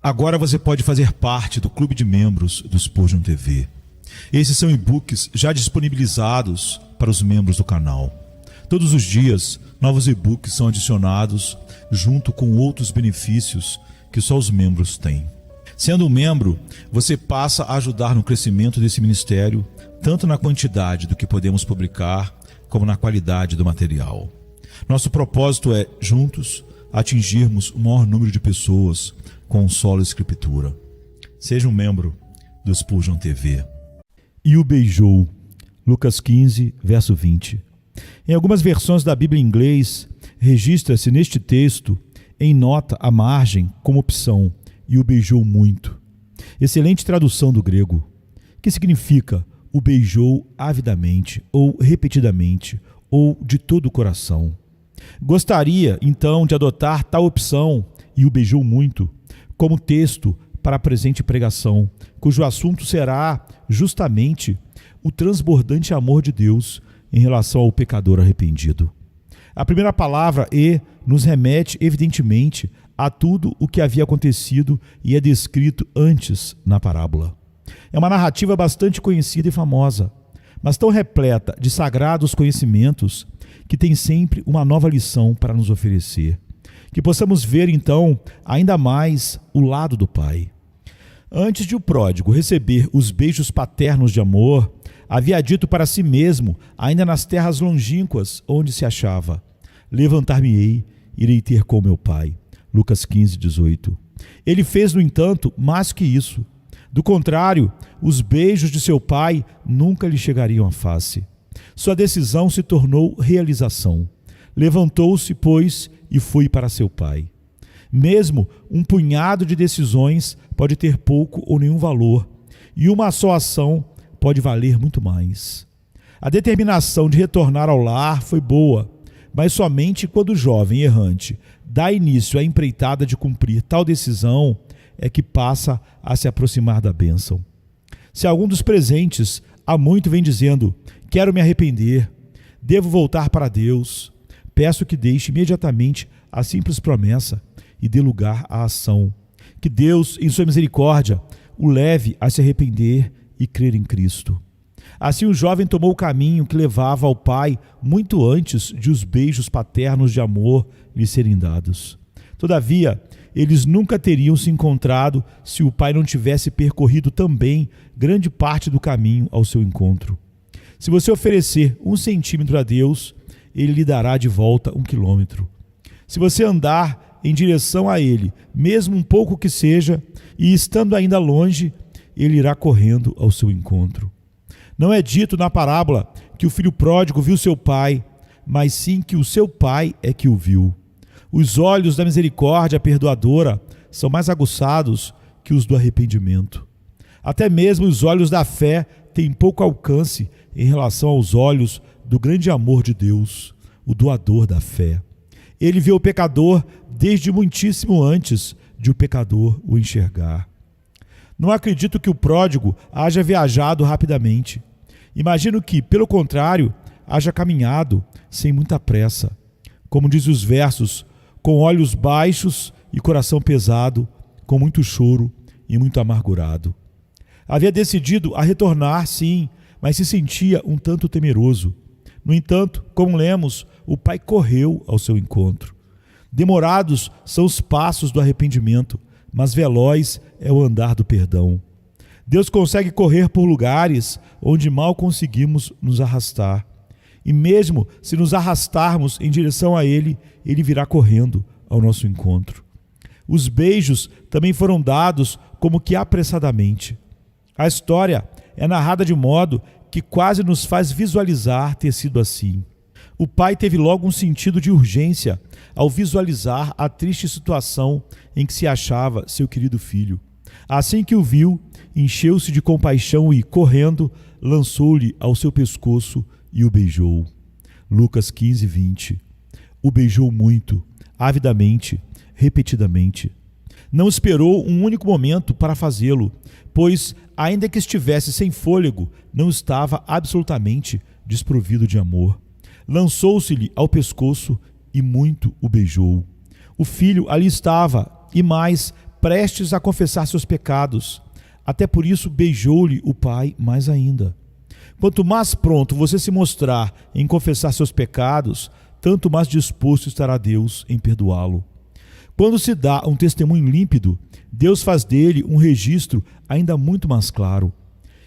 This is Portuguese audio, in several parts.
Agora você pode fazer parte do clube de membros do Spurgeon TV. Esses são e-books já disponibilizados para os membros do canal. Todos os dias, novos e-books são adicionados junto com outros benefícios que só os membros têm. Sendo um membro, você passa a ajudar no crescimento desse ministério, tanto na quantidade do que podemos publicar, como na qualidade do material. Nosso propósito é, juntos, atingirmos o maior número de pessoas com solo escritura. Seja um membro do Spurgeon TV. E o beijou. Lucas 15, verso 20. Em algumas versões da Bíblia em inglês, registra-se neste texto, em nota à margem, como opção, e o beijou muito. Excelente tradução do grego, que significa o beijou avidamente, ou repetidamente, ou de todo o coração. Gostaria, então, de adotar tal opção, e o beijou muito, como texto para a presente pregação, cujo assunto será, justamente, o transbordante amor de Deus em relação ao pecador arrependido. A primeira palavra "e" nos remete, evidentemente, a tudo o que havia acontecido e é descrito antes na parábola. É uma narrativa bastante conhecida e famosa, mas tão repleta de sagrados conhecimentos que tem sempre uma nova lição para nos oferecer. Que possamos ver, então, ainda mais o lado do Pai. Antes de o pródigo receber os beijos paternos de amor, havia dito para si mesmo, ainda nas terras longínquas onde se achava: levantar-me-ei, irei ter com meu pai. Lucas 15, 18. Ele fez, no entanto, mais que isso. Do contrário, os beijos de seu pai nunca lhe chegariam à face. Sua decisão se tornou realização. Levantou-se, pois, e foi para seu pai. Mesmo um punhado de decisões pode ter pouco ou nenhum valor, e uma só ação pode valer muito mais. A determinação de retornar ao lar foi boa, mas somente quando o jovem errante dá início à empreitada de cumprir tal decisão é que passa a se aproximar da bênção. Se algum dos presentes há muito vem dizendo: quero me arrepender, devo voltar para Deus, peço que deixe imediatamente a simples promessa e dê lugar à ação. Que Deus, em sua misericórdia, o leve a se arrepender e crer em Cristo. Assim o jovem tomou o caminho que levava ao pai muito antes de os beijos paternos de amor lhe serem dados. Todavia, eles nunca teriam se encontrado se o pai não tivesse percorrido também grande parte do caminho ao seu encontro. Se você oferecer 1 centímetro a Deus, Ele lhe dará de volta 1 quilômetro. Se você andar em direção a Ele, mesmo um pouco que seja, e estando ainda longe, Ele irá correndo ao seu encontro. Não é dito na parábola que o filho pródigo viu seu pai, mas sim que o seu pai é que o viu. Os olhos da misericórdia perdoadora são mais aguçados que os do arrependimento. Até mesmo os olhos da fé têm pouco alcance em relação aos olhos do grande amor de Deus, o doador da fé. Ele vê o pecador desde muitíssimo antes de o pecador o enxergar. Não acredito que o pródigo haja viajado rapidamente. Imagino que, pelo contrário, haja caminhado sem muita pressa. Como diz os versos, com olhos baixos e coração pesado, com muito choro e muito amargurado. Havia decidido a retornar, sim, mas se sentia um tanto temeroso. No entanto, como lemos, o pai correu ao seu encontro. Demorados são os passos do arrependimento, mas veloz é o andar do perdão. Deus consegue correr por lugares onde mal conseguimos nos arrastar. E mesmo se nos arrastarmos em direção a Ele, Ele virá correndo ao nosso encontro. Os beijos também foram dados como que apressadamente. A história é narrada de modo que quase nos faz visualizar ter sido assim. O pai teve logo um sentido de urgência ao visualizar a triste situação em que se achava seu querido filho. Assim que o viu, encheu-se de compaixão e, correndo, lançou-lhe ao seu pescoço e o beijou. Lucas 15, 20. O beijou muito, avidamente, repetidamente. Não esperou um único momento para fazê-lo, pois, ainda que estivesse sem fôlego, não estava absolutamente desprovido de amor. Lançou-se-lhe ao pescoço e muito o beijou. O filho ali estava, e mais, prestes a confessar seus pecados. Até por isso beijou-lhe o pai mais ainda. Quanto mais pronto você se mostrar em confessar seus pecados, tanto mais disposto estará Deus em perdoá-lo. Quando se dá um testemunho límpido, Deus faz dele um registro ainda muito mais claro.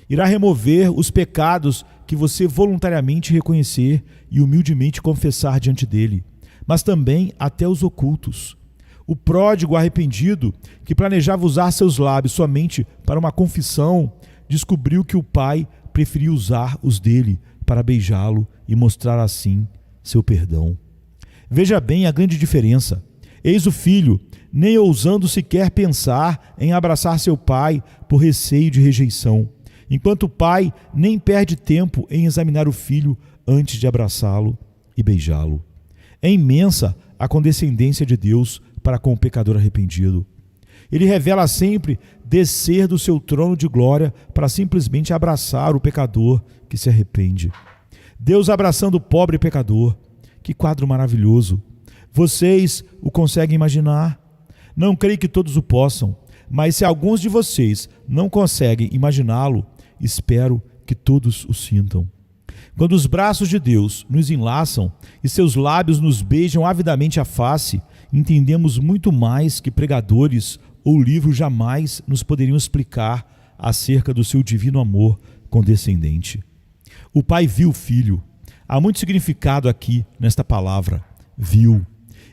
Irá remover os pecados que você voluntariamente reconhecer e humildemente confessar diante dele, mas também até os ocultos. O pródigo arrependido, que planejava usar seus lábios somente para uma confissão, descobriu que o pai preferia usar os dele para beijá-lo e mostrar assim seu perdão. Veja bem a grande diferença. Eis o filho, nem ousando sequer pensar em abraçar seu pai por receio de rejeição, enquanto o pai nem perde tempo em examinar o filho antes de abraçá-lo e beijá-lo. É imensa a condescendência de Deus para com o pecador arrependido. Ele revela sempre descer do seu trono de glória para simplesmente abraçar o pecador que se arrepende. Deus abraçando o pobre pecador. Que quadro maravilhoso! Vocês o conseguem imaginar? Não creio que todos o possam, mas se alguns de vocês não conseguem imaginá-lo, espero que todos o sintam. Quando os braços de Deus nos enlaçam e seus lábios nos beijam avidamente a face, entendemos muito mais que pregadores ou livros jamais nos poderiam explicar acerca do seu divino amor condescendente. O pai viu o filho. Há muito significado aqui nesta palavra, viu.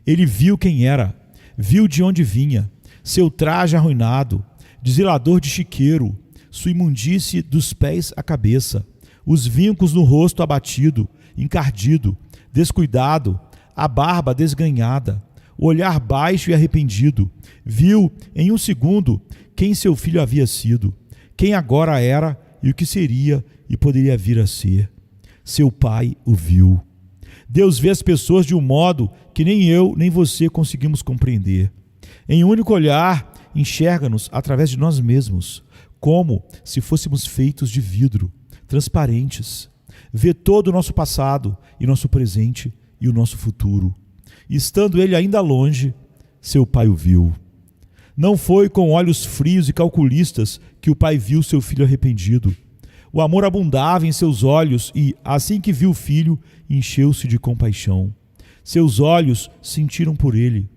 Ele viu quem era, viu de onde vinha, seu traje arruinado, de zelador de chiqueiro, sua imundície dos pés à cabeça, os vincos no rosto abatido, encardido, descuidado, a barba desgrenhada, o olhar baixo e arrependido. Viu em um segundo quem seu filho havia sido, quem agora era e o que seria e poderia vir a ser. Seu pai o viu. Deus vê as pessoas de um modo que nem eu nem você conseguimos compreender. Em um único olhar, enxerga-nos através de nós mesmos, como se fôssemos feitos de vidro, transparentes. Vê todo o nosso passado e nosso presente e o nosso futuro. E estando ele ainda longe, seu pai o viu. Não foi com olhos frios e calculistas que o pai viu seu filho arrependido. O amor abundava em seus olhos e, assim que viu o filho, encheu-se de compaixão. Seus olhos sentiram por ele.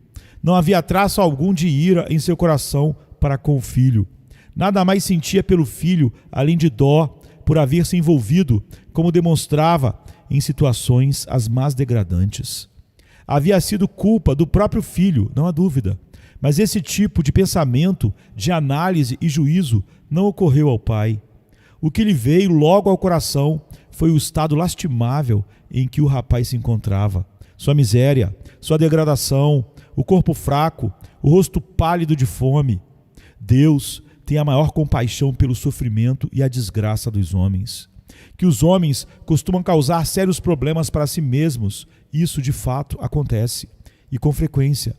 Não havia traço algum de ira em seu coração para com o filho. Nada mais sentia pelo filho, além de dó, por haver se envolvido, como demonstrava, em situações as mais degradantes. Havia sido culpa do próprio filho, não há dúvida, mas esse tipo de pensamento, de análise e juízo não ocorreu ao pai. O que lhe veio logo ao coração foi o estado lastimável em que o rapaz se encontrava, sua miséria, sua degradação, o corpo fraco, o rosto pálido de fome. Deus tem a maior compaixão pelo sofrimento e a desgraça dos homens. Que os homens costumam causar sérios problemas para si mesmos, isso de fato acontece, e com frequência.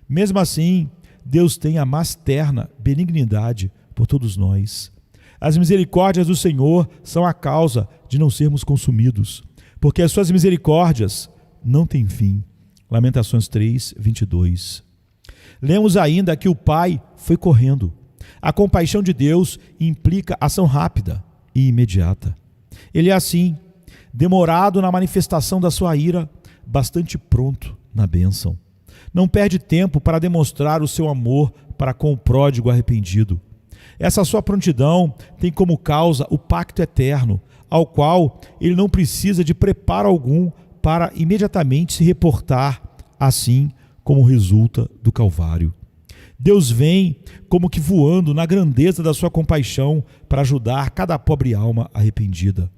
Mesmo assim, Deus tem a mais terna benignidade por todos nós. As misericórdias do Senhor são a causa de não sermos consumidos, porque as suas misericórdias não têm fim. Lamentações 3, 22. Lemos ainda que o pai foi correndo. A compaixão de Deus implica ação rápida e imediata. Ele é assim, demorado na manifestação da sua ira, bastante pronto na bênção. Não perde tempo para demonstrar o seu amor para com o pródigo arrependido. Essa sua prontidão tem como causa o pacto eterno, ao qual ele não precisa de preparo algum para imediatamente se reportar, assim como resulta do Calvário. Deus vem como que voando na grandeza da sua compaixão para ajudar cada pobre alma arrependida.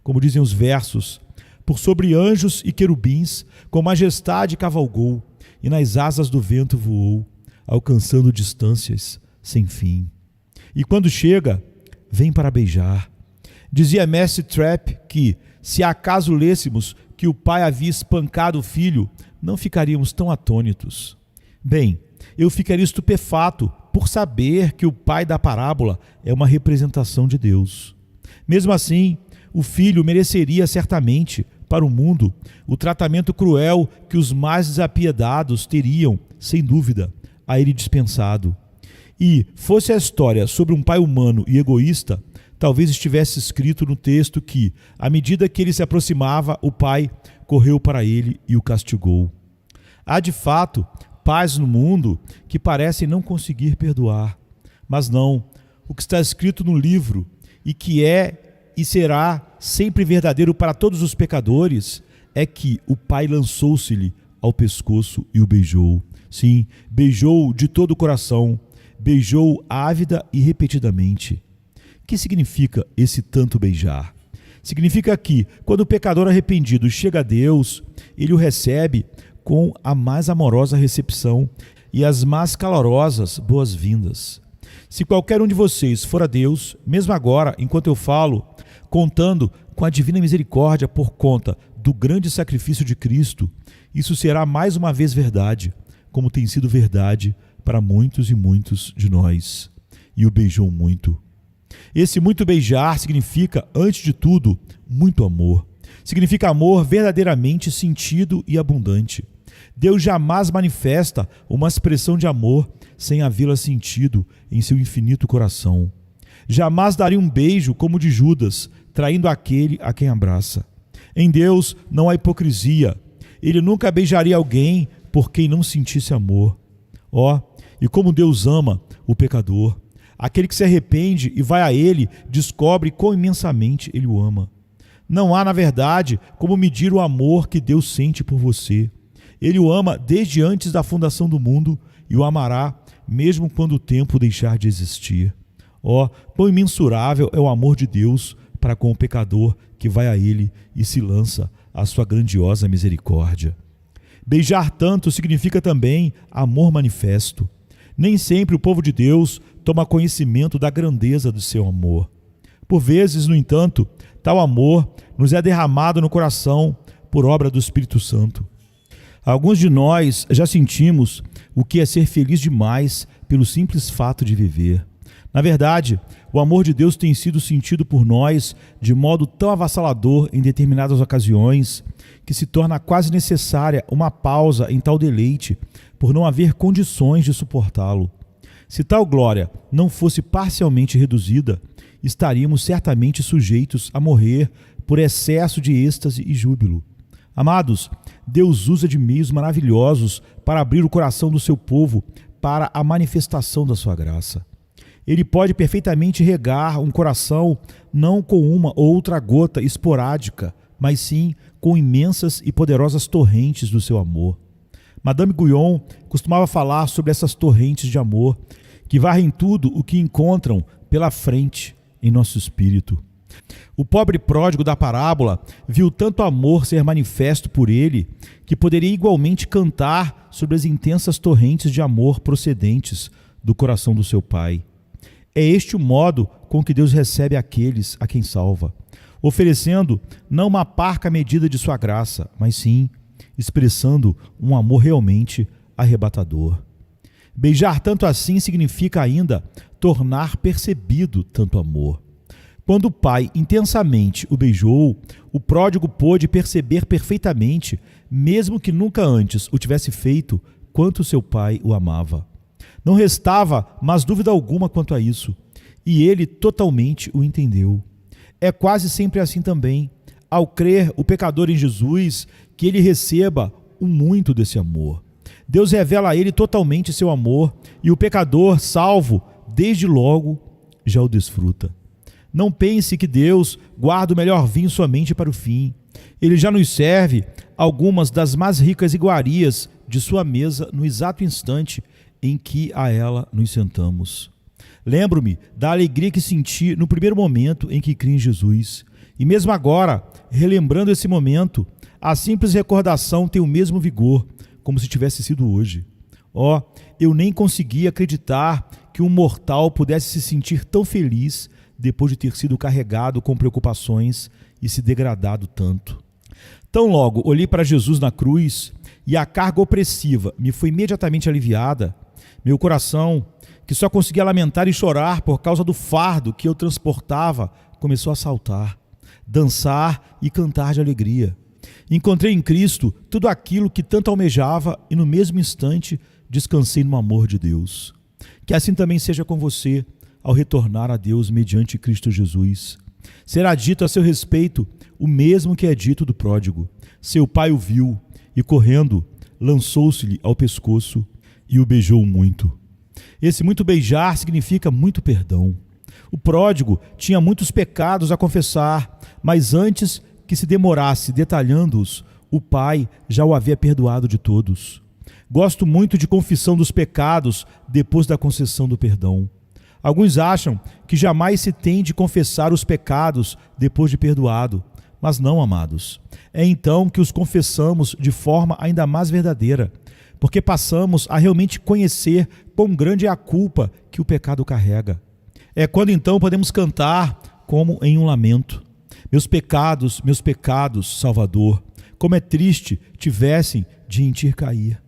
Como dizem os versos, por sobre anjos e querubins, com majestade cavalgou, e nas asas do vento voou, alcançando distâncias sem fim. E quando chega, vem para beijar. Dizia Mestre Trapp que, se acaso lêssemos que o pai havia espancado o filho, não ficaríamos tão atônitos. Bem, eu ficaria estupefato por saber que o pai da parábola é uma representação de Deus. Mesmo assim, o filho mereceria certamente, para o mundo, o tratamento cruel que os mais desapiedados teriam, sem dúvida, a ele dispensado. E fosse a história sobre um pai humano e egoísta, talvez estivesse escrito no texto que, à medida que ele se aproximava, o pai correu para ele e o castigou. Há de fato pais no mundo que parecem não conseguir perdoar, mas não. O que está escrito no livro e que é e será sempre verdadeiro para todos os pecadores é que o pai lançou-se-lhe ao pescoço e o beijou. Sim, beijou de todo o coração, beijou ávida e repetidamente. O que significa esse tanto beijar? Significa que, quando o pecador arrependido chega a Deus, ele o recebe com a mais amorosa recepção e as mais calorosas boas-vindas. Se qualquer um de vocês for a Deus, mesmo agora, enquanto eu falo, contando com a divina misericórdia por conta do grande sacrifício de Cristo, isso será mais uma vez verdade, como tem sido verdade para muitos e muitos de nós. E o beijou muito. Esse muito beijar significa, antes de tudo, muito amor. Significa amor verdadeiramente sentido e abundante. Deus jamais manifesta uma expressão de amor sem havê-la sentido em seu infinito coração. Jamais daria um beijo como o de Judas, traindo aquele a quem abraça. Em Deus não há hipocrisia. Ele nunca beijaria alguém por quem não sentisse amor. E como Deus ama o pecador. Aquele que se arrepende e vai a Ele, descobre quão imensamente Ele o ama. Não há, na verdade, como medir o amor que Deus sente por você. Ele o ama desde antes da fundação do mundo e o amará mesmo quando o tempo deixar de existir. Quão imensurável é o amor de Deus para com o pecador que vai a Ele e se lança à sua grandiosa misericórdia. Beijar tanto significa também amor manifesto. Nem sempre o povo de Deus toma conhecimento da grandeza do seu amor. Por vezes, no entanto, tal amor nos é derramado no coração por obra do Espírito Santo. Alguns de nós já sentimos o que é ser feliz demais pelo simples fato de viver. Na verdade, o amor de Deus tem sido sentido por nós de modo tão avassalador em determinadas ocasiões que se torna quase necessária uma pausa em tal deleite por não haver condições de suportá-lo. Se tal glória não fosse parcialmente reduzida, estaríamos certamente sujeitos a morrer por excesso de êxtase e júbilo. Amados, Deus usa de meios maravilhosos para abrir o coração do seu povo para a manifestação da sua graça. Ele pode perfeitamente regar um coração não com uma ou outra gota esporádica, mas sim com imensas e poderosas torrentes do seu amor. Madame Guyon costumava falar sobre essas torrentes de amor que varrem tudo o que encontram pela frente em nosso espírito. O pobre pródigo da parábola viu tanto amor ser manifesto por ele que poderia igualmente cantar sobre as intensas torrentes de amor procedentes do coração do seu pai. É este o modo com que Deus recebe aqueles a quem salva, oferecendo não uma parca medida de sua graça, mas sim expressando um amor realmente arrebatador. Beijar tanto assim significa ainda tornar percebido tanto amor. Quando o pai intensamente o beijou, o pródigo pôde perceber perfeitamente, mesmo que nunca antes o tivesse feito, quanto seu pai o amava. Não restava mais dúvida alguma quanto a isso, e ele totalmente o entendeu. É quase sempre assim também, ao crer o pecador em Jesus, que ele receba muito desse amor. Deus revela a ele totalmente seu amor, e o pecador, salvo, desde logo, já o desfruta. Não pense que Deus guarda o melhor vinho somente para o fim. Ele já nos serve algumas das mais ricas iguarias de sua mesa no exato instante em que a ela nos sentamos. Lembro-me da alegria que senti no primeiro momento em que criei em Jesus. E mesmo agora, relembrando esse momento, a simples recordação tem o mesmo vigor, como se tivesse sido hoje. Eu nem conseguia acreditar que um mortal pudesse se sentir tão feliz depois de ter sido carregado com preocupações e se degradado tanto. Tão logo olhei para Jesus na cruz e a carga opressiva me foi imediatamente aliviada, meu coração, que só conseguia lamentar e chorar por causa do fardo que eu transportava, começou a saltar, dançar e cantar de alegria. Encontrei em Cristo tudo aquilo que tanto almejava e no mesmo instante descansei no amor de Deus. Que assim também seja com você ao retornar a Deus mediante Cristo Jesus. Será dito a seu respeito o mesmo que é dito do pródigo. Seu pai o viu e, correndo, lançou-se-lhe ao pescoço e o beijou muito. Esse muito beijar significa muito perdão. O pródigo tinha muitos pecados a confessar, mas antes que se demorasse detalhando-os, o pai já o havia perdoado de todos. Gosto muito de confissão dos pecados depois da concessão do perdão. Alguns acham que jamais se tem de confessar os pecados depois de perdoado, mas não, amados. É então que os confessamos de forma ainda mais verdadeira, porque passamos a realmente conhecer quão grande é a culpa que o pecado carrega. É quando então podemos cantar como em um lamento: meus pecados, Salvador, como é triste tivessem de em ti cair.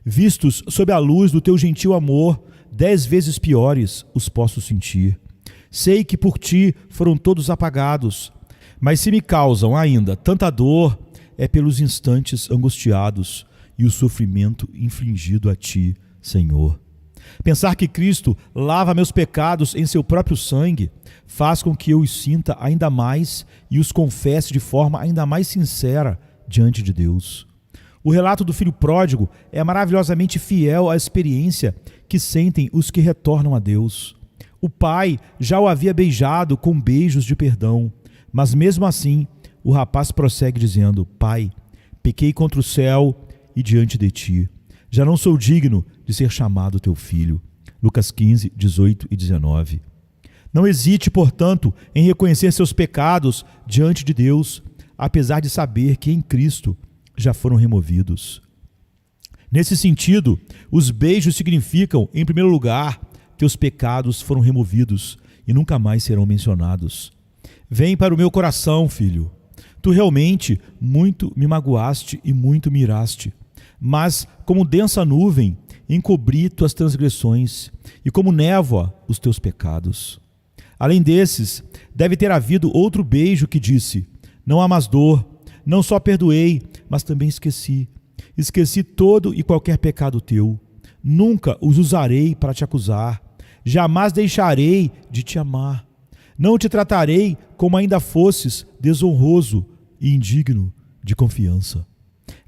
Vistos sob a luz do teu gentil amor, 10 vezes piores os posso sentir. Sei que por ti foram todos apagados, mas se me causam ainda tanta dor, é pelos instantes angustiados e o sofrimento infligido a ti, Senhor. Pensar que Cristo lava meus pecados em seu próprio sangue faz com que eu os sinta ainda mais e os confesse de forma ainda mais sincera diante de Deus. O relato do filho pródigo é maravilhosamente fiel à experiência que sentem os que retornam a Deus. O pai já o havia beijado com beijos de perdão, mas mesmo assim o rapaz prossegue dizendo: Pai, pequei contra o céu e diante de ti. Já não sou digno de ser chamado teu filho. Lucas 15, 18 e 19. Não hesite, portanto, em reconhecer seus pecados diante de Deus, apesar de saber que em Cristo já foram removidos. Nesse sentido, os beijos significam, em primeiro lugar, teus pecados foram removidos e nunca mais serão mencionados. Vem para o meu coração, filho. Tu realmente muito me magoaste e muito me iraste, mas como densa nuvem encobri tuas transgressões e como névoa os teus pecados. Além desses, deve ter havido outro beijo que disse: não há mais dor, não só perdoei, mas também esqueci. Esqueci todo e qualquer pecado teu. Nunca os usarei para te acusar. Jamais deixarei de te amar. Não te tratarei como ainda fosses desonroso e indigno de confiança.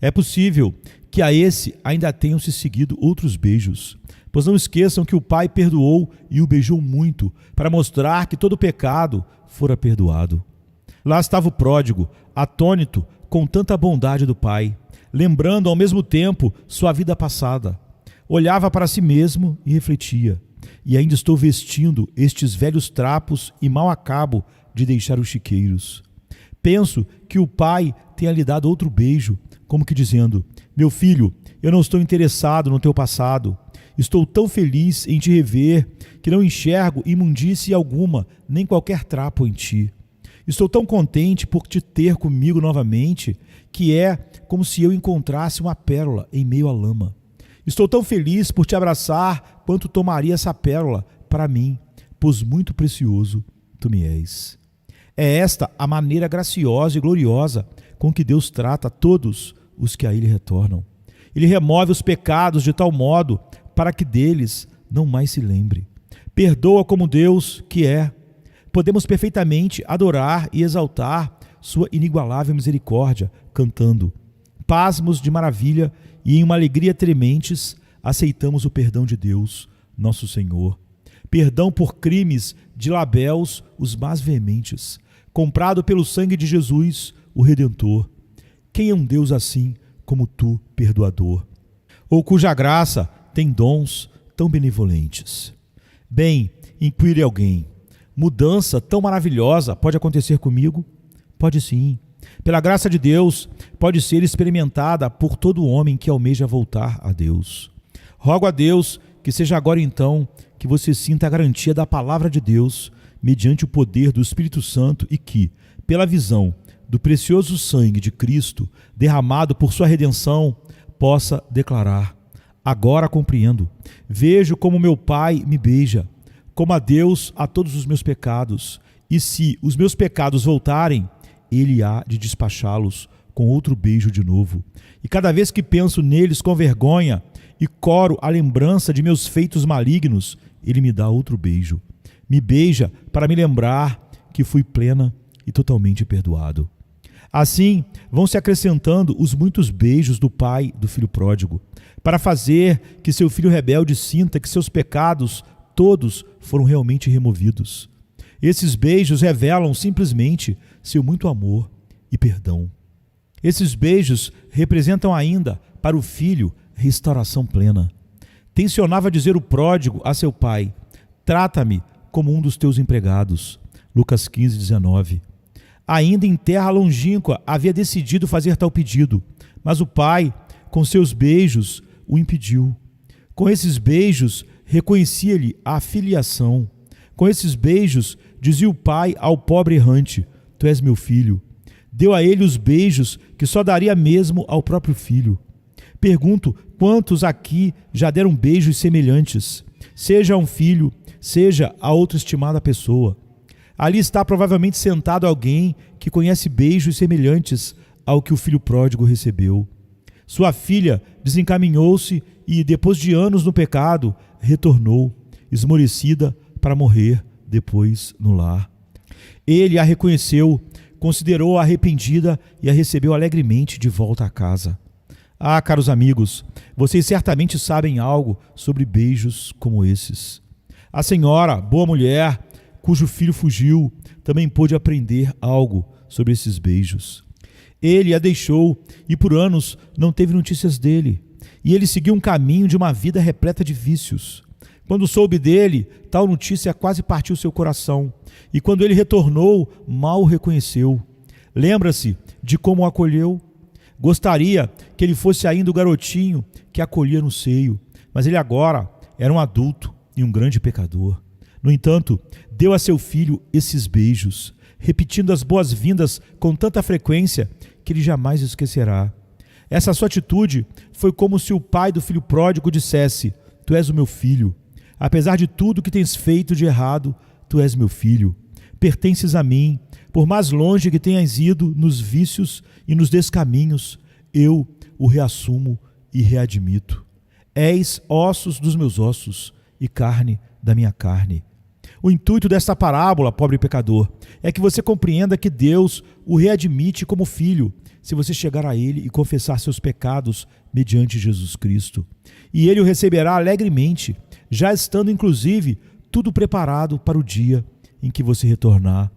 É possível que a esse ainda tenham se seguido outros beijos, pois não esqueçam que o pai perdoou e o beijou muito, para mostrar que todo pecado fora perdoado. Lá estava o pródigo, atônito com tanta bondade do pai, lembrando ao mesmo tempo sua vida passada. Olhava para si mesmo e refletia: e ainda estou vestindo estes velhos trapos e mal acabo de deixar os chiqueiros. Penso que o pai tenha lhe dado outro beijo, como que dizendo: meu filho, eu não estou interessado no teu passado. Estou tão feliz em te rever que não enxergo imundície alguma, nem qualquer trapo em ti. Estou tão contente por te ter comigo novamente, que é como se eu encontrasse uma pérola em meio à lama. Estou tão feliz por te abraçar quanto tomaria essa pérola para mim, pois muito precioso tu me és. É esta a maneira graciosa e gloriosa com que Deus trata todos os que a Ele retornam. Ele remove os pecados de tal modo para que deles não mais se lembre. Perdoa como Deus que é. Podemos perfeitamente adorar e exaltar sua inigualável misericórdia, cantando: pasmos de maravilha e em uma alegria trementes aceitamos o perdão de Deus, nosso Senhor. Perdão por crimes de Labéus os mais veementes, comprado pelo sangue de Jesus, o Redentor. Quem é um Deus assim como tu, perdoador? Ou cuja graça tem dons tão benevolentes? Bem, inquire alguém: mudança tão maravilhosa pode acontecer comigo? Pode sim. Pela graça de Deus, pode ser experimentada por todo homem que almeja voltar a Deus. Rogo a Deus que seja agora então que você sinta a garantia da palavra de Deus mediante o poder do Espírito Santo e que, pela visão do precioso sangue de Cristo derramado por sua redenção, possa declarar: agora compreendo, vejo como meu Pai me beija, como a Deus a todos os meus pecados, e se os meus pecados voltarem, Ele há de despachá-los com outro beijo de novo. E cada vez que penso neles com vergonha e coro a lembrança de meus feitos malignos, ele me dá outro beijo. Me beija para me lembrar que fui plena e totalmente perdoado. Assim, vão se acrescentando os muitos beijos do pai do filho pródigo, para fazer que seu filho rebelde sinta que seus pecados todos foram realmente removidos. Esses beijos revelam simplesmente seu muito amor e perdão. Esses beijos representam ainda, para o filho, restauração plena. Tencionava dizer o pródigo a seu pai: trata-me como um dos teus empregados. Lucas 15, 19. Ainda em terra longínqua havia decidido fazer tal pedido, mas o pai, com seus beijos, o impediu. Com esses beijos, reconhecia-lhe a filiação. Com esses beijos, dizia o pai ao pobre errante: tu és meu filho. Deu a ele os beijos que só daria mesmo ao próprio filho. Pergunto, quantos aqui já deram beijos semelhantes, seja a um filho, seja a outra estimada pessoa? Ali está provavelmente sentado alguém que conhece beijos semelhantes ao que o filho pródigo recebeu. Sua filha desencaminhou-se e, depois de anos no pecado, retornou, esmorecida, para morrer depois no lar. Ele a reconheceu, considerou-a arrependida e a recebeu alegremente de volta à casa. Ah, caros amigos, vocês certamente sabem algo sobre beijos como esses. A senhora, boa mulher, cujo filho fugiu, também pôde aprender algo sobre esses beijos. Ele a deixou e por anos não teve notícias dele. E ele seguiu um caminho de uma vida repleta de vícios. Quando soube dele, tal notícia quase partiu seu coração. E quando ele retornou, mal o reconheceu. Lembra-se de como o acolheu? Gostaria que ele fosse ainda o garotinho que acolhia no seio, mas ele agora era um adulto e um grande pecador. No entanto, deu a seu filho esses beijos, repetindo as boas-vindas com tanta frequência que ele jamais esquecerá. Essa sua atitude foi como se o pai do filho pródigo dissesse: tu és o meu filho. Apesar de tudo que tens feito de errado, tu és meu filho. Pertences a mim. Por mais longe que tenhas ido nos vícios e nos descaminhos, eu o reassumo e readmito. És ossos dos meus ossos e carne da minha carne. O intuito desta parábola, pobre pecador, é que você compreenda que Deus o readmite como filho, se você chegar a Ele e confessar seus pecados mediante Jesus Cristo. E Ele o receberá alegremente, já estando inclusive tudo preparado para o dia em que você retornar.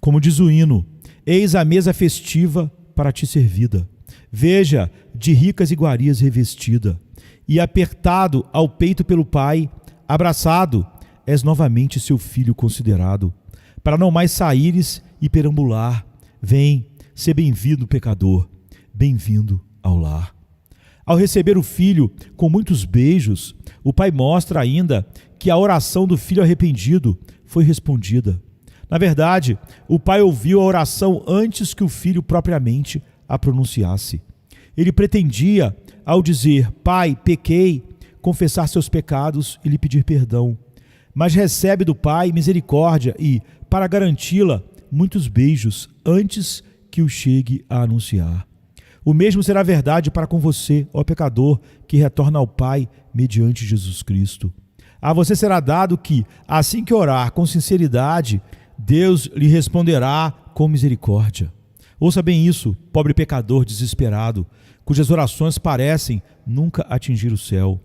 Como diz o hino: eis a mesa festiva para ti servida. Veja, de ricas iguarias revestida. E apertado ao peito pelo Pai, abraçado, és novamente seu filho considerado. Para não mais saíres e perambular, vem, ser bem-vindo, pecador, bem-vindo ao lar. Ao receber o filho com muitos beijos, o pai mostra ainda que a oração do filho arrependido foi respondida. Na verdade, o pai ouviu a oração antes que o filho propriamente a pronunciasse. Ele pretendia, ao dizer: Pai, pequei, confessar seus pecados e lhe pedir perdão. Mas recebe do pai misericórdia e, para garanti-la, muitos beijos antes que o chegue a anunciar. O mesmo será verdade para com você, ó pecador, que retorna ao Pai mediante Jesus Cristo. A você será dado que, assim que orar com sinceridade, Deus lhe responderá com misericórdia. Ouça bem isso, pobre pecador desesperado, cujas orações parecem nunca atingir o céu.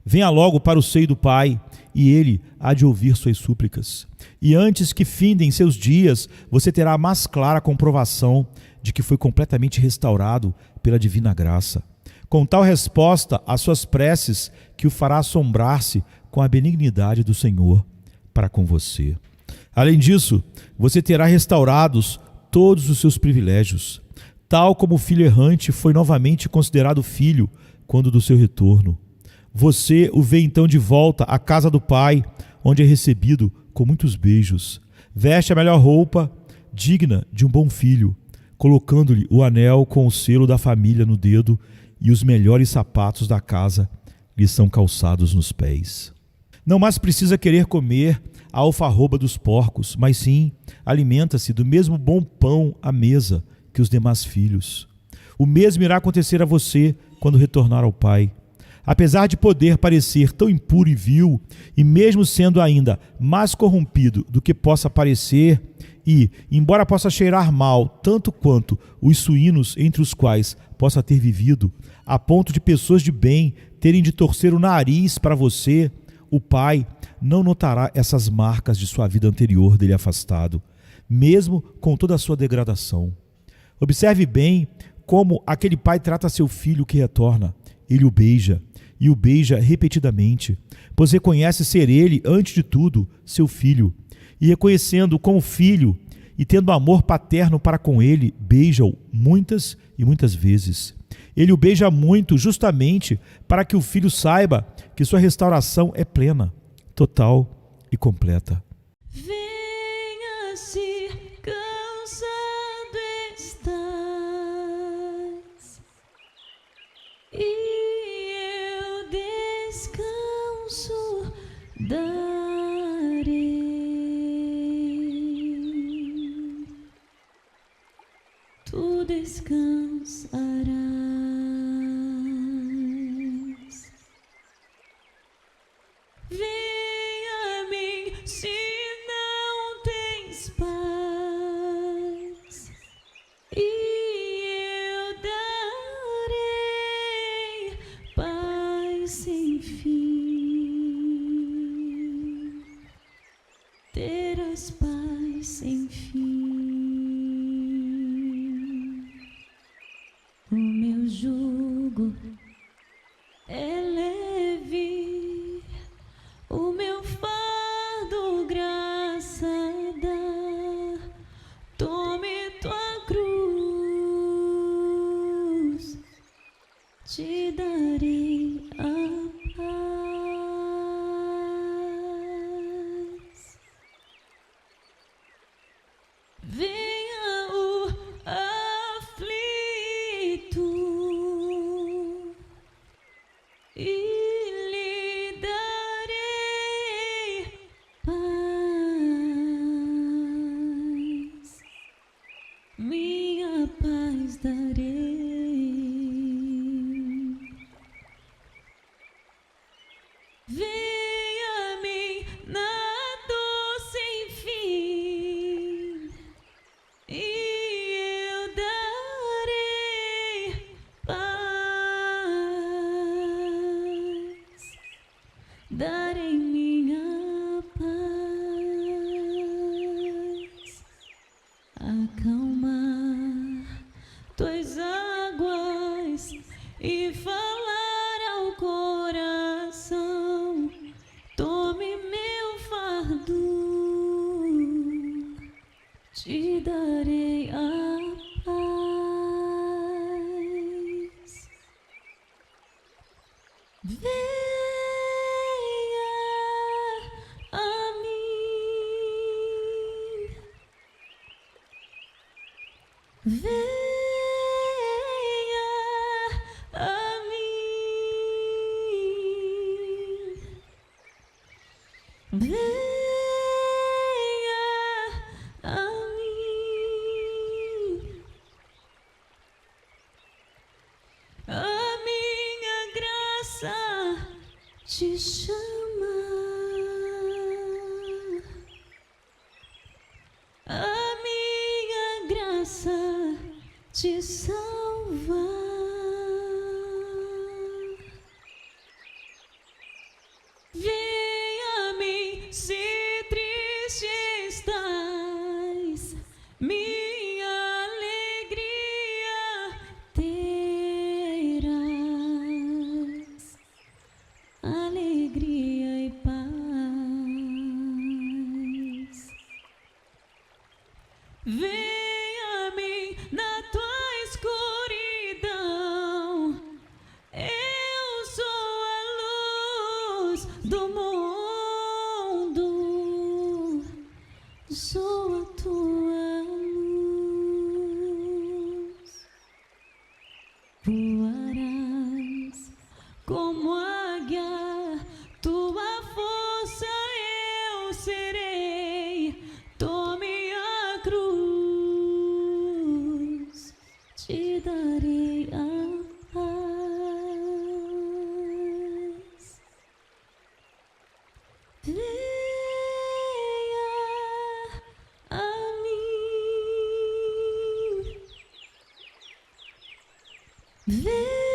Venha logo para o seio do Pai, e Ele há de ouvir suas súplicas. E antes que findem seus dias, você terá a mais clara comprovação de que foi completamente restaurado pela divina graça. Com tal resposta às suas preces, que o fará assombrar-se com a benignidade do Senhor para com você. Além disso, você terá restaurados todos os seus privilégios, tal como o filho errante foi novamente considerado filho quando do seu retorno. Você o vê então de volta à casa do Pai, onde é recebido com muitos beijos. Veste a melhor roupa, digna de um bom filho, colocando-lhe o anel com o selo da família no dedo, e os melhores sapatos da casa lhe são calçados nos pés. Não mais precisa querer comer a alfarroba dos porcos, mas sim alimenta-se do mesmo bom pão à mesa que os demais filhos. O mesmo irá acontecer a você quando retornar ao Pai. Apesar de poder parecer tão impuro e vil, e mesmo sendo ainda mais corrompido do que possa parecer, e, embora possa cheirar mal tanto quanto os suínos entre os quais possa ter vivido, a ponto de pessoas de bem terem de torcer o nariz para você, o Pai não notará essas marcas de sua vida anterior dele afastado, mesmo com toda a sua degradação. Observe bem como aquele pai trata seu filho que retorna. Ele o beija, e o beija repetidamente, pois reconhece ser ele, antes de tudo, seu filho. E reconhecendo-o como filho e tendo amor paterno para com ele, beija-o muitas e muitas vezes. Ele o beija muito justamente para que o filho saiba que sua restauração é plena, total e completa. Venha se cansado estás, e eu descanso darei. Tu descansarás. Venha a mim se não tens paz, e eu darei paz sem fim. Terás paz sem fim. O meu jugo é leve, o meu fardo graça dá. Tome tua cruz, te darei a paz. Venha o aflito e lhe darei paz, minha paz darei. Venha a mim na dor sem fim, e eu darei paz, darei minha paz. Acalmar tuas águas e falar ao coração. Tome meu fardo, te darei a paz. Venha a mim. Venha a mim. Venha a mim. A minha graça te chama. A minha graça te salva. Venha a mim se triste estás, minha alegria terás, alegria e paz. Venha a mim na tua escuridão, eu sou a luz do mundo, sou a tua luz. Voarás como águia, tua força eu serei. Tome a cruz, vem.